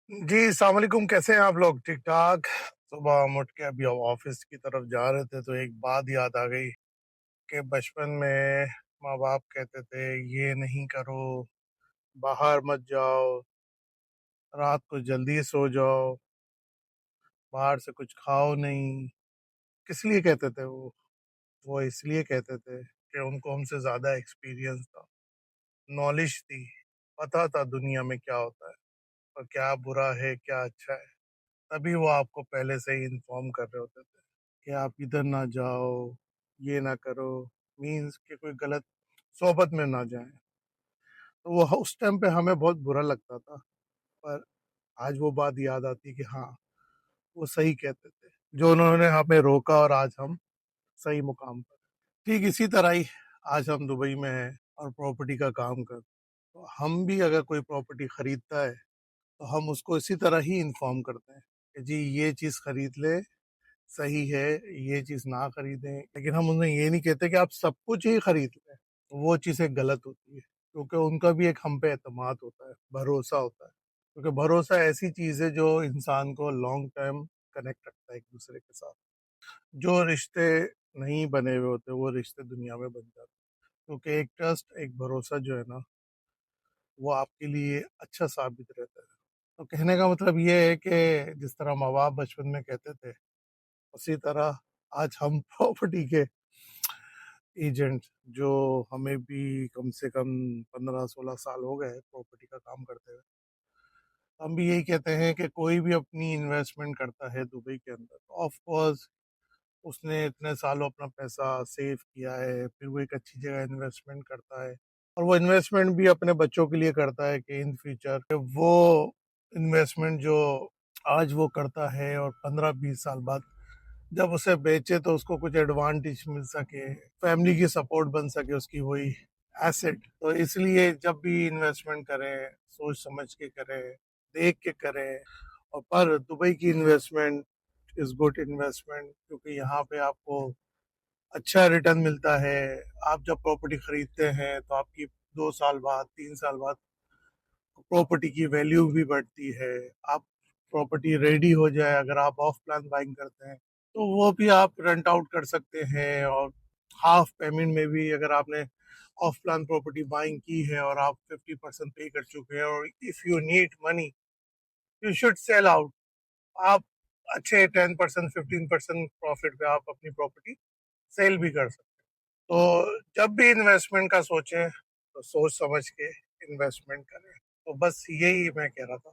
جی السلام علیکم، کیسے ہیں آپ لوگ؟ ٹھیک ٹھاک؟ صبح ہم اٹھ کے ابھی آفس کی طرف جا رہے تھے تو ایک بات یاد آ گئی کہ بچپن میں ماں باپ کہتے تھے یہ نہیں کرو، باہر مت جاؤ، رات کو جلدی سو جاؤ، باہر سے کچھ کھاؤ نہیں۔ کس لیے کہتے تھے وہ اس لیے کہتے تھے کہ ان کو ہم سے زیادہ ایکسپیرینس تھا، نالج تھی، پتہ تھا دنیا میں کیا ہوتا ہے اور کیا برا ہے کیا اچھا ہے، تبھی وہ آپ کو پہلے سے ہی انفارم کر رہے ہوتے تھے کہ آپ ادھر نہ جاؤ، یہ نہ کرو، مینز کہ کوئی غلط صحبت میں نہ جائیں۔ تو وہ اس ٹائم پہ ہمیں بہت برا لگتا تھا، پر آج وہ بات یاد آتی کہ ہاں وہ صحیح کہتے تھے، جو انہوں نے ہمیں روکا اور آج ہم صحیح مقام پر۔ ٹھیک اسی طرح ہی آج ہم دبئی میں ہیں اور پراپرٹی کا کام کرتے، تو ہم بھی اگر کوئی پراپرٹی خریدتا ہے تو ہم اس کو اسی طرح ہی انفارم کرتے ہیں کہ جی یہ چیز خرید لے، صحیح ہے، یہ چیز نہ خریدیں، لیکن ہم انہیں یہ نہیں کہتے کہ آپ سب کچھ ہی خرید لیں، وہ چیزیں غلط ہوتی ہے، کیونکہ ان کا بھی ایک ہم پہ اعتماد ہوتا ہے، بھروسہ ہوتا ہے، کیونکہ بھروسہ ایسی چیز ہے جو انسان کو لانگ ٹائم کنیکٹ رکھتا ہے ایک دوسرے کے ساتھ۔ جو رشتے نہیں بنے ہوئے ہوتے وہ رشتے دنیا میں بن جاتے ہیں، کیونکہ ایک ٹرسٹ، ایک بھروسہ جو ہے نا، وہ آپ کے لیے اچھا ثابت رہتا ہے۔ تو کہنے کا مطلب یہ ہے کہ جس طرح ماں باپ بچپن میں کہتے تھے، اسی طرح آج ہم پراپرٹی کے ایجنٹ، جو ہمیں بھی کم سے کم 15-16 سال ہو گئے پراپرٹی کا کام کرتے ہوئے، ہم بھی یہی کہتے ہیں کہ کوئی بھی اپنی انویسٹمنٹ کرتا ہے دبئی کے اندر تو آف کورس اس نے اتنے سالوں اپنا پیسہ سیو کیا ہے، پھر وہ ایک اچھی جگہ انویسٹمنٹ کرتا ہے، اور وہ انویسٹمنٹ بھی اپنے بچوں کے لیے کرتا ہے کہ ان فیوچر وہ انویسٹمنٹ جو آج وہ کرتا ہے اور 15-20 سال بعد جب اسے بیچے تو اس کو کچھ ایڈوانٹیج مل سکے، فیملی کی سپورٹ بن سکے اس کی وہی ایسٹ۔ تو اس لیے جب بھی انویسٹمنٹ کریں سوچ سمجھ کے کریں، دیکھ کے کریں، اور پر دبئی کی انویسٹمنٹ از گڈ انویسٹمنٹ، کیونکہ یہاں پہ آپ کو اچھا ریٹرن ملتا ہے۔ آپ جب پراپرٹی خریدتے ہیں تو آپ کی 2 سال بعد 3 سال بعد پراپرٹی کی ویلیو بھی بڑھتی ہے۔ آپ پراپرٹی ریڈی ہو جائے، اگر آپ آف پلان بائنگ کرتے ہیں تو وہ بھی آپ رینٹ آؤٹ کر سکتے ہیں، اور ہاف پیمنٹ میں بھی اگر آپ نے آف پلان پراپرٹی بائنگ کی ہے اور آپ 50% پے کر چکے ہیں، اور if you need money you should sell out, آپ اچھے 10% 15% پروفٹ پہ آپ اپنی پراپرٹی سیل بھی کر سکتے ہیں۔ تو جب بھی انویسٹمنٹ کا سوچیں تو سوچ سمجھ کے انویسٹمنٹ کریں۔ تو بس یہی میں کہہ رہا تھا۔